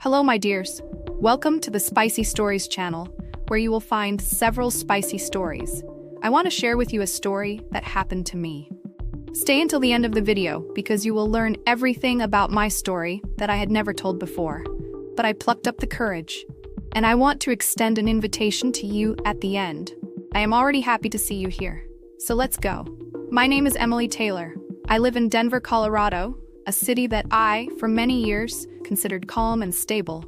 Hello, my dears. Welcome to the Spicy Stories channel, where you will find several spicy stories. I want to share with you a story that happened to me. Stay until the end of the video because you will learn everything about my story that I had never told before. But I plucked up the courage, and I want to extend an invitation to you at the end. I am already happy to see you here. So let's go. My name is Emily Taylor. I live in Denver, Colorado, a city that I, for many years, considered calm and stable.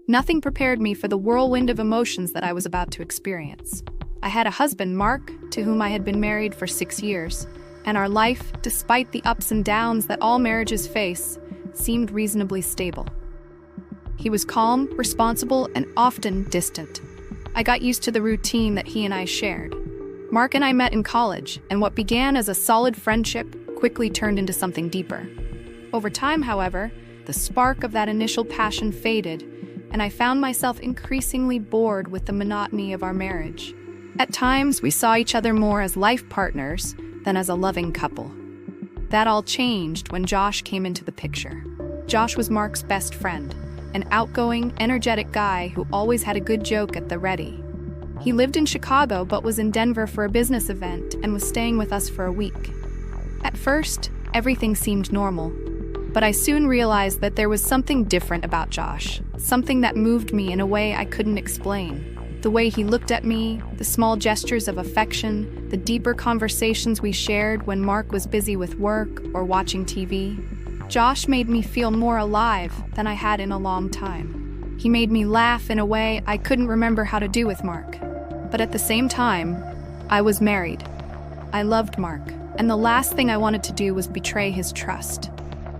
Nothing prepared me for the whirlwind of emotions that I was about to experience. I had a husband, Mark, to whom I had been married for 6 years, and our life, despite the ups and downs that all marriages face, seemed reasonably stable. He was calm, responsible, and often distant. I got used to the routine that he and I shared. Mark and I met in college, and what began as a solid friendship quickly turned into something deeper. Over time, however, the spark of that initial passion faded, and I found myself increasingly bored with the monotony of our marriage. At times, we saw each other more as life partners than as a loving couple. That all changed when Josh came into the picture. Josh was Mark's best friend, an outgoing, energetic guy who always had a good joke at the ready. He lived in Chicago but was in Denver for a business event and was staying with us for a week. At first, everything seemed normal, but I soon realized that there was something different about Josh, something that moved me in a way I couldn't explain. The way he looked at me, the small gestures of affection, the deeper conversations we shared when Mark was busy with work or watching TV. Josh made me feel more alive than I had in a long time. He made me laugh in a way I couldn't remember how to do with Mark. But at the same time, I was married. I loved Mark, and the last thing I wanted to do was betray his trust.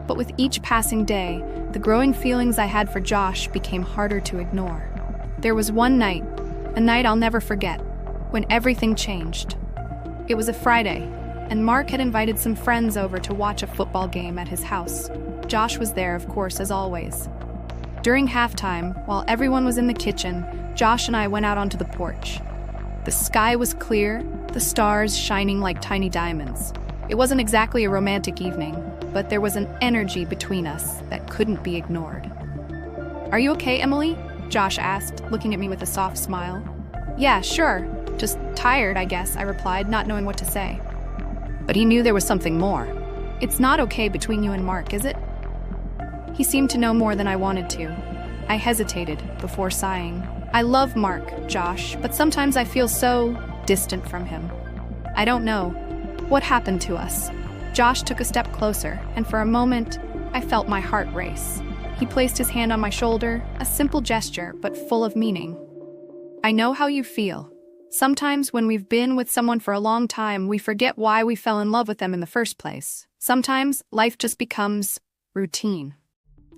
But with each passing day, the growing feelings I had for Josh became harder to ignore. There was one night, a night I'll never forget, when everything changed. It was a Friday, and Mark had invited some friends over to watch a football game at his house. Josh was there, of course, as always. During halftime, while everyone was in the kitchen, Josh and I went out onto the porch. The sky was clear, the stars shining like tiny diamonds. It wasn't exactly a romantic evening, but there was an energy between us that couldn't be ignored. "Are you okay, Emily?" Josh asked, looking at me with a soft smile. "Yeah, sure. Just tired, I guess," I replied, not knowing what to say. But he knew there was something more. "It's not okay between you and Mark, is it?" He seemed to know more than I wanted to. I hesitated before sighing. "I love Mark, Josh, but sometimes I feel so distant from him. I don't know. What happened to us?" Josh took a step closer, and for a moment, I felt my heart race. He placed his hand on my shoulder, a simple gesture, but full of meaning. "I know how you feel. Sometimes when we've been with someone for a long time, we forget why we fell in love with them in the first place. Sometimes life just becomes routine."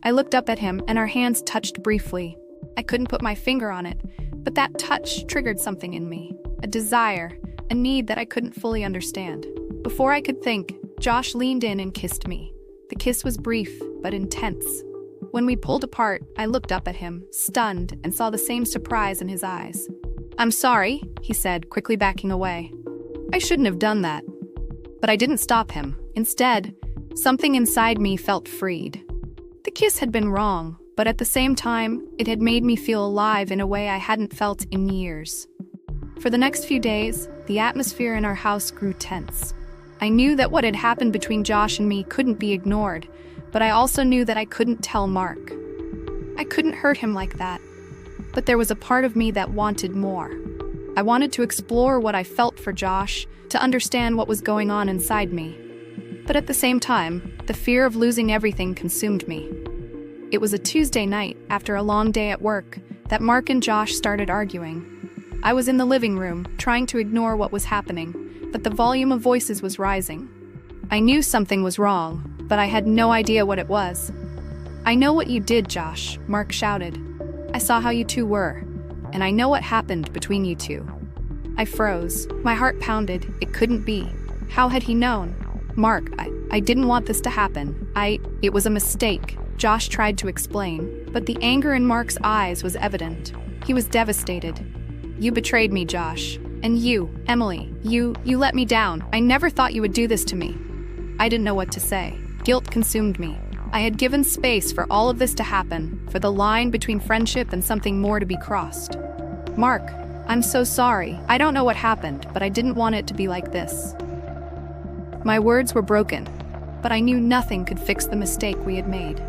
I looked up at him, and our hands touched briefly. I couldn't put my finger on it, but that touch triggered something in me, a desire, a need that I couldn't fully understand. Before I could think, Josh leaned in and kissed me. The kiss was brief, but intense. When we pulled apart, I looked up at him, stunned, and saw the same surprise in his eyes. "I'm sorry," he said, quickly backing away. "I shouldn't have done that." But I didn't stop him. Instead, something inside me felt freed. The kiss had been wrong, but at the same time, it had made me feel alive in a way I hadn't felt in years. For the next few days, the atmosphere in our house grew tense. I knew that what had happened between Josh and me couldn't be ignored, but I also knew that I couldn't tell Mark. I couldn't hurt him like that. But there was a part of me that wanted more. I wanted to explore what I felt for Josh, to understand what was going on inside me. But at the same time, the fear of losing everything consumed me. It was a Tuesday night, after a long day at work, that Mark and Josh started arguing. I was in the living room, trying to ignore what was happening, but the volume of voices was rising. I knew something was wrong, but I had no idea what it was. "I know what you did, Josh," Mark shouted. "I saw how you two were, and I know what happened between you two." I froze. My heart pounded. It couldn't be. How had he known? "Mark, I didn't want this to happen. It was a mistake," Josh tried to explain, but the anger in Mark's eyes was evident. He was devastated. "You betrayed me, Josh. And you, Emily, you let me down. I never thought you would do this to me." I didn't know what to say. Guilt consumed me. I had given space for all of this to happen, for the line between friendship and something more to be crossed. Mark, I'm so sorry. I don't know what happened, but I didn't want it to be like this. My words were broken, but I knew nothing could fix the mistake we had made.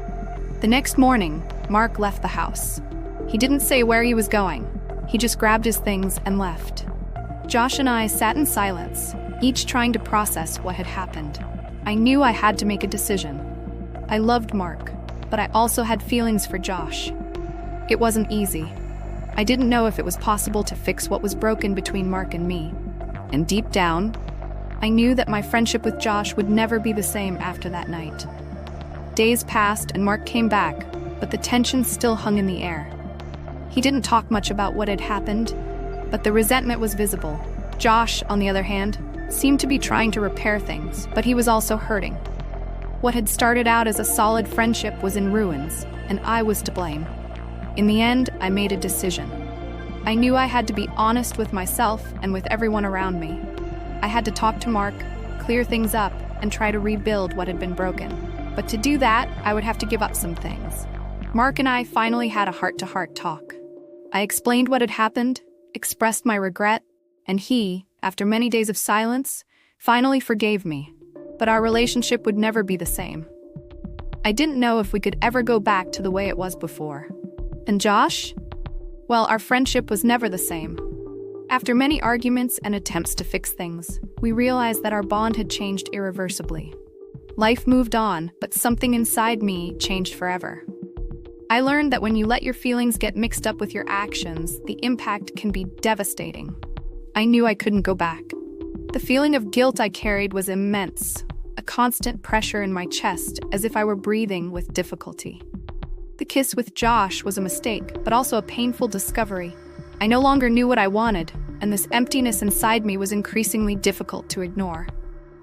The next morning, Mark left the house. He didn't say where he was going. He just grabbed his things and left. Josh and I sat in silence, each trying to process what had happened. I knew I had to make a decision. I loved Mark, but I also had feelings for Josh. It wasn't easy. I didn't know if it was possible to fix what was broken between Mark and me. And deep down, I knew that my friendship with Josh would never be the same after that night. Days passed and Mark came back, but the tension still hung in the air. He didn't talk much about what had happened, but the resentment was visible. Josh, on the other hand, seemed to be trying to repair things, but he was also hurting. What had started out as a solid friendship was in ruins, and I was to blame. In the end, I made a decision. I knew I had to be honest with myself and with everyone around me. I had to talk to Mark, clear things up, and try to rebuild what had been broken. But to do that, I would have to give up some things. Mark and I finally had a heart-to-heart talk. I explained what had happened, expressed my regret, and he, after many days of silence, finally forgave me. But our relationship would never be the same. I didn't know if we could ever go back to the way it was before. And Josh? Well, our friendship was never the same. After many arguments and attempts to fix things, we realized that our bond had changed irreversibly. Life moved on, but something inside me changed forever. I learned that when you let your feelings get mixed up with your actions, the impact can be devastating. I knew I couldn't go back. The feeling of guilt I carried was immense, a constant pressure in my chest, as if I were breathing with difficulty. The kiss with Josh was a mistake, but also a painful discovery. I no longer knew what I wanted, and this emptiness inside me was increasingly difficult to ignore.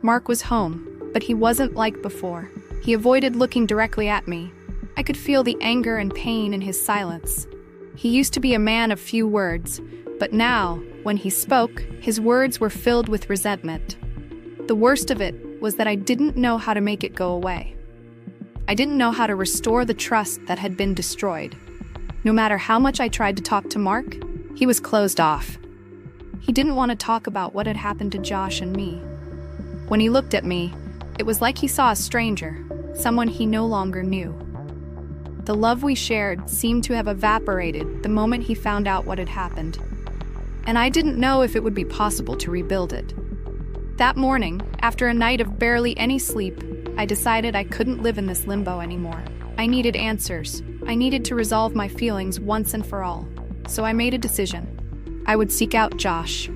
Mark was home, but he wasn't like before. He avoided looking directly at me. I could feel the anger and pain in his silence. He used to be a man of few words, but now, when he spoke, his words were filled with resentment. The worst of it was that I didn't know how to make it go away. I didn't know how to restore the trust that had been destroyed. No matter how much I tried to talk to Mark, he was closed off. He didn't want to talk about what had happened to Josh and me. When he looked at me, it was like he saw a stranger, someone he no longer knew. The love we shared seemed to have evaporated the moment he found out what had happened. And I didn't know if it would be possible to rebuild it. That morning, after a night of barely any sleep, I decided I couldn't live in this limbo anymore. I needed answers. I needed to resolve my feelings once and for all. So I made a decision. I would seek out Josh.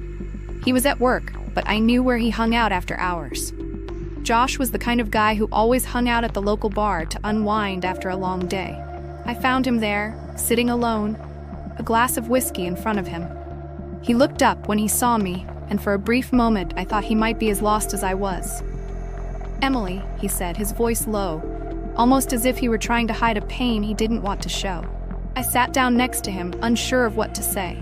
He was at work, but I knew where he hung out after hours. Josh was the kind of guy who always hung out at the local bar to unwind after a long day. I found him there, sitting alone, a glass of whiskey in front of him. He looked up when he saw me, and for a brief moment I thought he might be as lost as I was. "Emily," he said, his voice low, almost as if he were trying to hide a pain he didn't want to show. I sat down next to him, unsure of what to say.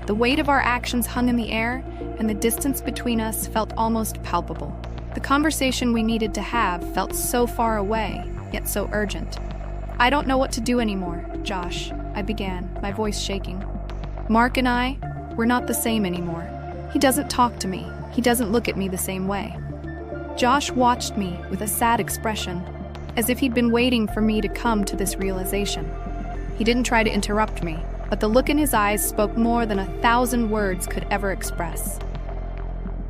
The weight of our actions hung in the air, and the distance between us felt almost palpable. The conversation we needed to have felt so far away, yet so urgent. "I don't know what to do anymore, Josh," I began, my voice shaking. "Mark and I, we're not the same anymore. He doesn't talk to me. He doesn't look at me the same way." Josh watched me with a sad expression, as if he'd been waiting for me to come to this realization. He didn't try to interrupt me, but the look in his eyes spoke more than 1,000 words could ever express.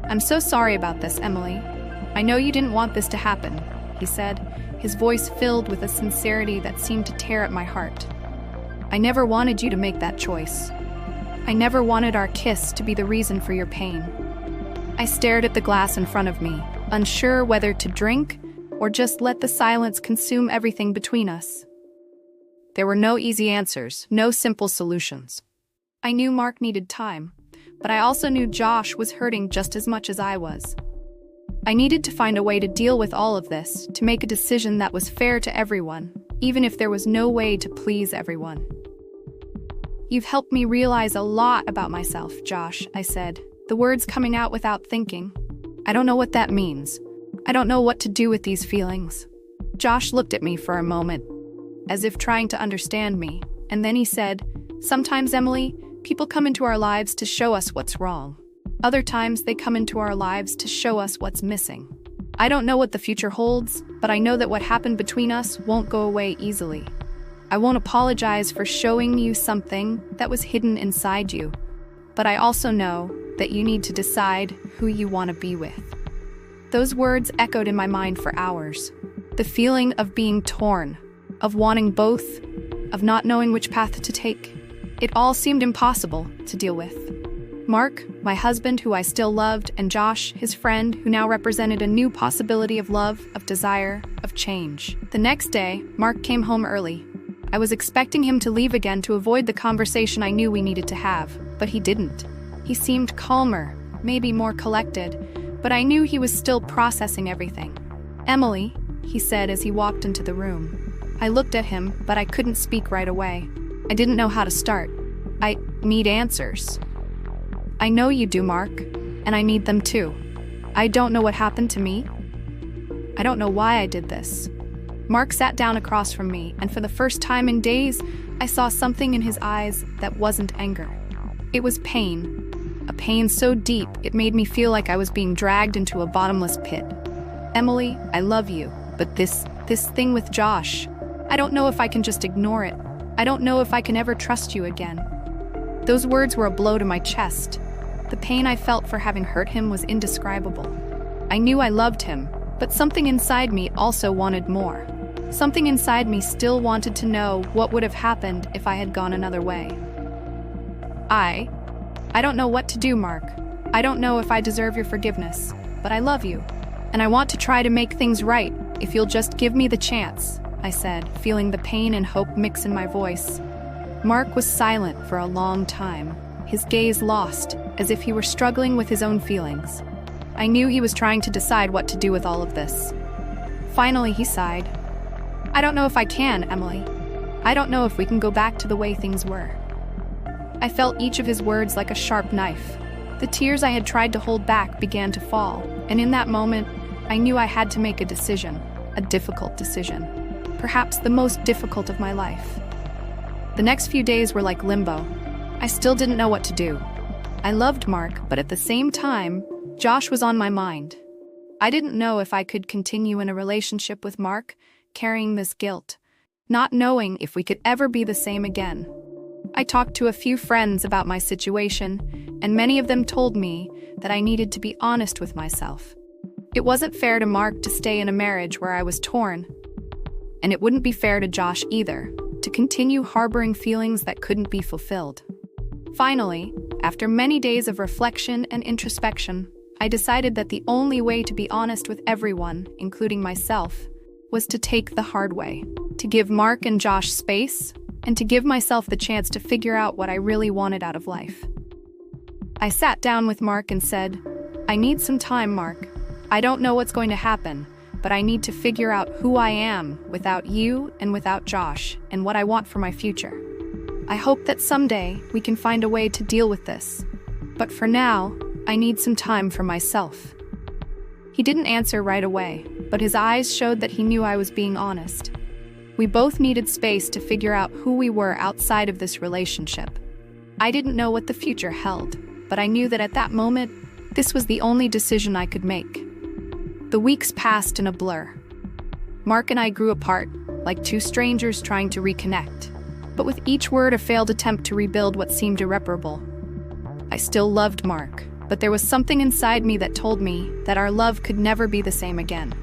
"I'm so sorry about this, Emily. I know you didn't want this to happen," he said, his voice filled with a sincerity that seemed to tear at my heart. "I never wanted you to make that choice. I never wanted our kiss to be the reason for your pain." I stared at the glass in front of me, unsure whether to drink or just let the silence consume everything between us. There were no easy answers, no simple solutions. I knew Mark needed time, but I also knew Josh was hurting just as much as I was. I needed to find a way to deal with all of this, to make a decision that was fair to everyone, even if there was no way to please everyone. "You've helped me realize a lot about myself, Josh," I said, the words coming out without thinking. "I don't know what that means. I don't know what to do with these feelings." Josh looked at me for a moment, as if trying to understand me, and then he said, "Sometimes, Emily, people come into our lives to show us what's wrong. Other times, they come into our lives to show us what's missing. I don't know what the future holds, but I know that what happened between us won't go away easily. I won't apologize for showing you something that was hidden inside you, but I also know that you need to decide who you want to be with." Those words echoed in my mind for hours. The feeling of being torn, of wanting both, of not knowing which path to take. It all seemed impossible to deal with. Mark, my husband who I still loved, and Josh, his friend, who now represented a new possibility of love, of desire, of change. The next day, Mark came home early. I was expecting him to leave again to avoid the conversation I knew we needed to have, but he didn't. He seemed calmer, maybe more collected, but I knew he was still processing everything. "Emily," he said as he walked into the room. I looked at him, but I couldn't speak right away. I didn't know how to start. "I need answers." "I know you do, Mark, and I need them too. I don't know what happened to me. I don't know why I did this." Mark sat down across from me, and for the first time in days, I saw something in his eyes that wasn't anger. It was pain. A pain so deep, it made me feel like I was being dragged into a bottomless pit. "Emily, I love you, but this thing with Josh, I don't know if I can just ignore it. I don't know if I can ever trust you again." Those words were a blow to my chest. The pain I felt for having hurt him was indescribable. I knew I loved him, but something inside me also wanted more. Something inside me still wanted to know what would have happened if I had gone another way. I don't know what to do, Mark. I don't know if I deserve your forgiveness, but I love you, and I want to try to make things right if you'll just give me the chance, I said, feeling the pain and hope mix in my voice. Mark was silent for a long time, his gaze lost, as if he were struggling with his own feelings. I knew he was trying to decide what to do with all of this. Finally, he sighed. "I don't know if I can, Emily. I don't know if we can go back to the way things were." I felt each of his words like a sharp knife. The tears I had tried to hold back began to fall, and in that moment, I knew I had to make a decision, a difficult decision, perhaps the most difficult of my life. The next few days were like limbo. I still didn't know what to do. I loved Mark, but at the same time, Josh was on my mind. I didn't know if I could continue in a relationship with Mark, carrying this guilt, not knowing if we could ever be the same again. I talked to a few friends about my situation, and many of them told me that I needed to be honest with myself. It wasn't fair to Mark to stay in a marriage where I was torn, and it wouldn't be fair to Josh either, to continue harboring feelings that couldn't be fulfilled. Finally, after many days of reflection and introspection, I decided that the only way to be honest with everyone, including myself, was to take the hard way, to give Mark and Josh space, and to give myself the chance to figure out what I really wanted out of life. I sat down with Mark and said, "I need some time, Mark. I don't know what's going to happen, but I need to figure out who I am without you and without Josh, and what I want for my future. I hope that someday we can find a way to deal with this. But for now, I need some time for myself." He didn't answer right away, but his eyes showed that he knew I was being honest. We both needed space to figure out who we were outside of this relationship. I didn't know what the future held, but I knew that at that moment, this was the only decision I could make. The weeks passed in a blur. Mark and I grew apart, like two strangers trying to reconnect, but with each word a failed attempt to rebuild what seemed irreparable. I still loved Mark, but there was something inside me that told me that our love could never be the same again.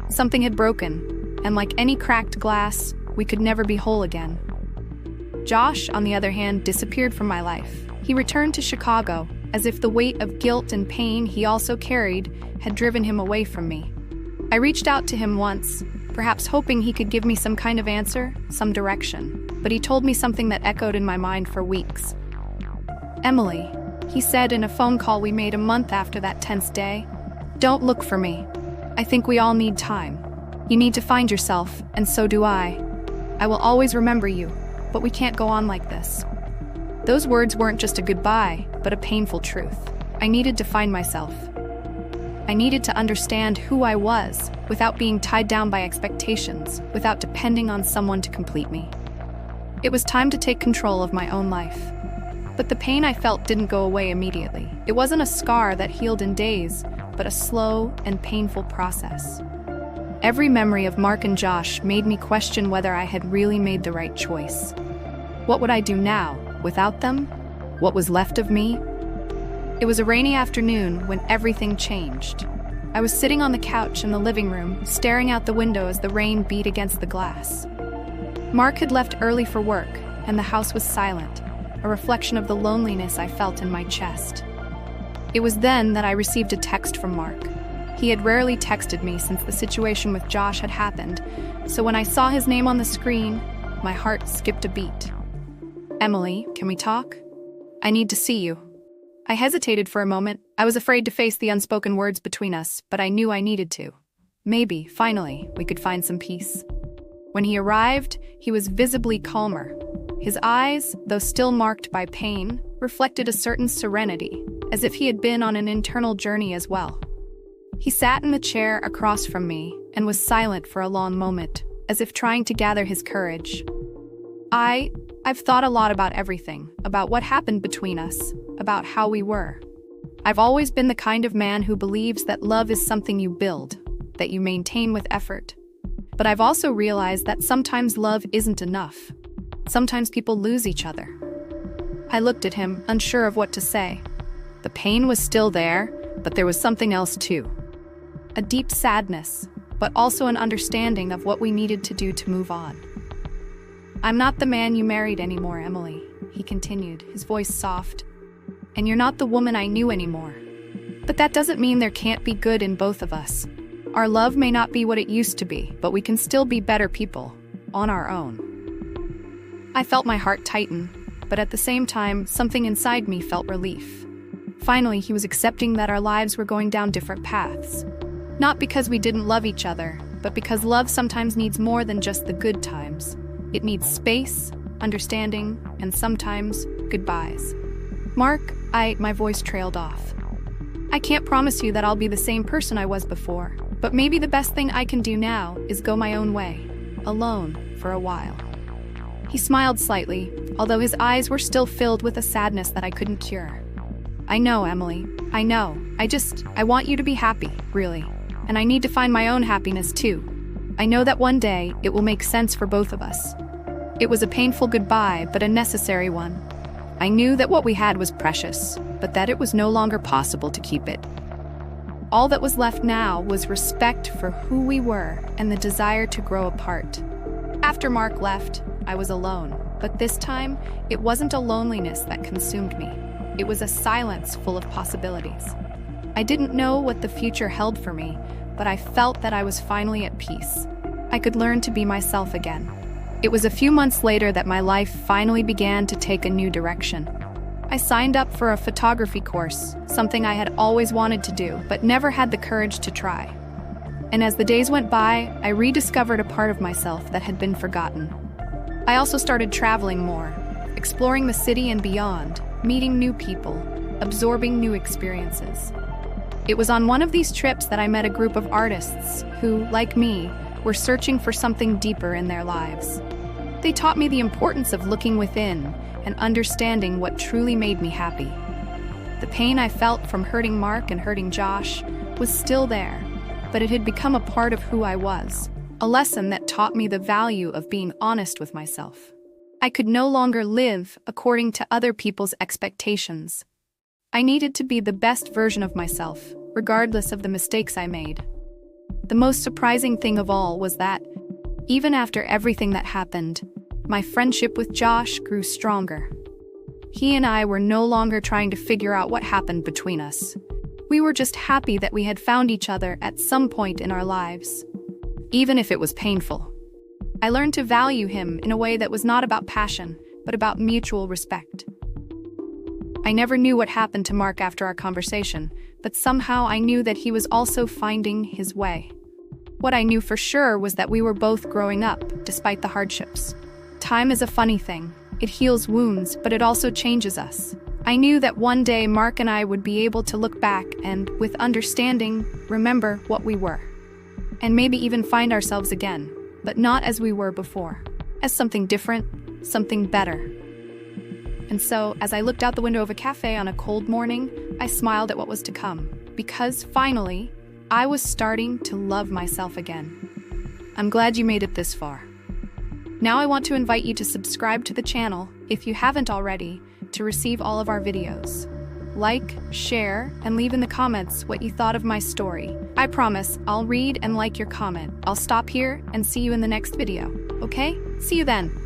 Something had broken, and like any cracked glass, we could never be whole again. Josh, on the other hand, disappeared from my life. He returned to Chicago, as if the weight of guilt and pain he also carried had driven him away from me. I reached out to him once, perhaps hoping he could give me some kind of answer, some direction, but he told me something that echoed in my mind for weeks. "Emily," he said in a phone call we made a month after that tense day, "don't look for me. I think we all need time. You need to find yourself, and so do I. I will always remember you, but we can't go on like this." Those words weren't just a goodbye, but a painful truth. I needed to find myself. I needed to understand who I was without being tied down by expectations, without depending on someone to complete me. It was time to take control of my own life. But the pain I felt didn't go away immediately. It wasn't a scar that healed in days, but a slow and painful process. Every memory of Mark and Josh made me question whether I had really made the right choice. What would I do now, without them? What was left of me? It was a rainy afternoon when everything changed. I was sitting on the couch in the living room, staring out the window as the rain beat against the glass. Mark had left early for work, and the house was silent, a reflection of the loneliness I felt in my chest. It was then that I received a text from Mark. He had rarely texted me since the situation with Josh had happened, so when I saw his name on the screen, my heart skipped a beat. "Emily, can we talk? I need to see you." I hesitated for a moment. I was afraid to face the unspoken words between us, but I knew I needed to. Maybe, finally, we could find some peace. When he arrived, he was visibly calmer. His eyes, though still marked by pain, reflected a certain serenity, as if he had been on an internal journey as well. He sat in the chair across from me and was silent for a long moment, as if trying to gather his courage. I've thought a lot about everything, about what happened between us, about how we were. I've always been the kind of man who believes that love is something you build, that you maintain with effort. But I've also realized that sometimes love isn't enough. Sometimes people lose each other. I looked at him, unsure of what to say. The pain was still there, but there was something else too. A deep sadness, but also an understanding of what we needed to do to move on. "I'm not the man you married anymore, Emily," he continued, his voice soft. "And you're not the woman I knew anymore. But that doesn't mean there can't be good in both of us. Our love may not be what it used to be, but we can still be better people, on our own." I felt my heart tighten, but at the same time, something inside me felt relief. Finally, he was accepting that our lives were going down different paths. Not because we didn't love each other, but because love sometimes needs more than just the good times. It needs space, understanding, and sometimes goodbyes. "Mark," my voice trailed off. "I can't promise you that I'll be the same person I was before, but maybe the best thing I can do now is go my own way, alone, for a while." He smiled slightly, although his eyes were still filled with a sadness that I couldn't cure. "I know, Emily, I know. I want you to be happy, really. And I need to find my own happiness too. I know that one day it will make sense for both of us." It was a painful goodbye, but a necessary one. I knew that what we had was precious, but that it was no longer possible to keep it. All that was left now was respect for who we were and the desire to grow apart. After Mark left, I was alone, but this time, it wasn't a loneliness that consumed me. It was a silence full of possibilities. I didn't know what the future held for me, but I felt that I was finally at peace. I could learn to be myself again. It was a few months later that my life finally began to take a new direction. I signed up for a photography course, something I had always wanted to do, but never had the courage to try. And as the days went by, I rediscovered a part of myself that had been forgotten. I also started traveling more, exploring the city and beyond, meeting new people, absorbing new experiences. It was on one of these trips that I met a group of artists who, like me, were searching for something deeper in their lives. They taught me the importance of looking within and understanding what truly made me happy. The pain I felt from hurting Mark and hurting Josh was still there, but it had become a part of who I was, a lesson that taught me the value of being honest with myself. I could no longer live according to other people's expectations. I needed to be the best version of myself, regardless of the mistakes I made. The most surprising thing of all was that, even after everything that happened, my friendship with Josh grew stronger. He and I were no longer trying to figure out what happened between us. We were just happy that we had found each other at some point in our lives, even if it was painful. I learned to value him in a way that was not about passion, but about mutual respect. I never knew what happened to Mark after our conversation, but somehow I knew that he was also finding his way. What I knew for sure was that we were both growing up, despite the hardships. Time is a funny thing. It heals wounds, but it also changes us. I knew that one day Mark and I would be able to look back and, with understanding, remember what we were. And maybe even find ourselves again, but not as we were before, as something different, something better. And so, as I looked out the window of a cafe on a cold morning, I smiled at what was to come, because finally, I was starting to love myself again. I'm glad you made it this far. Now I want to invite you to subscribe to the channel, if you haven't already, to receive all of our videos. Like, share, and leave in the comments what you thought of my story. I promise I'll read and like your comment. I'll stop here and see you in the next video, okay? See you then.